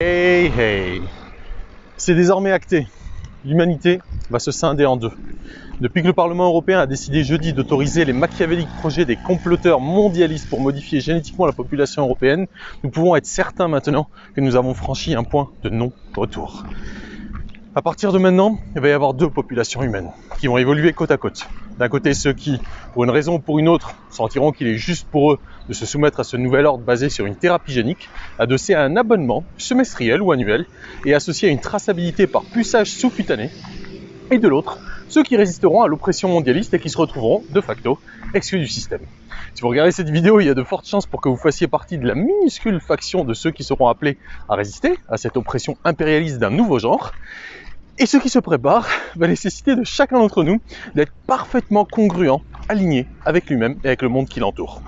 Hey hey, c'est désormais acté. L'humanité va se scinder en deux. Depuis que le Parlement européen a décidé jeudi d'autoriser les machiavéliques projets des comploteurs mondialistes pour modifier génétiquement la population européenne, nous pouvons être certains maintenant que nous avons franchi un point de non-retour. À partir de maintenant, il va y avoir deux populations humaines qui vont évoluer côte à côte. D'un côté, ceux qui, pour une raison ou pour une autre, sentiront qu'il est juste pour eux de se soumettre à ce nouvel ordre basé sur une thérapie génique, adossée à un abonnement semestriel ou annuel et associé à une traçabilité par puçage sous-cutané. Et de l'autre, ceux qui résisteront à l'oppression mondialiste et qui se retrouveront, de facto, exclus du système. Si vous regardez cette vidéo, il y a de fortes chances pour que vous fassiez partie de la minuscule faction de ceux qui seront appelés à résister à cette oppression impérialiste d'un nouveau genre. Et ce qui se prépare va nécessiter de chacun d'entre nous d'être parfaitement congruent, aligné avec lui-même et avec le monde qui l'entoure.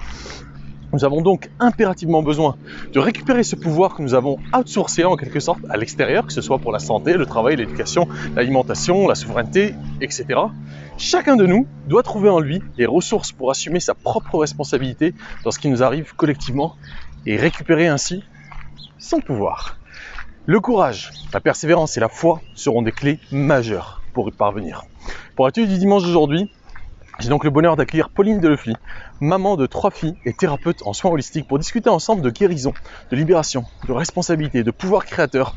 Nous avons donc impérativement besoin de récupérer ce pouvoir que nous avons outsourcé en quelque sorte à l'extérieur, que ce soit pour la santé, le travail, l'éducation, l'alimentation, la souveraineté, etc. Chacun de nous doit trouver en lui les ressources pour assumer sa propre responsabilité dans ce qui nous arrive collectivement et récupérer ainsi son pouvoir. Le courage, la persévérance et la foi seront des clés majeures pour y parvenir. Pour l'actu du dimanche d'aujourd'hui, j'ai donc le bonheur d'accueillir Pauline Delefly, maman de 3 filles et thérapeute en soins holistiques, pour discuter ensemble de guérison, de libération, de responsabilité, de pouvoir créateur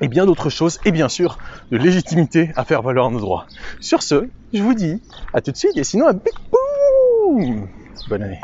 et bien d'autres choses, et bien sûr de légitimité à faire valoir nos droits. Sur ce, je vous dis à tout de suite et sinon un big boom! Bonne année.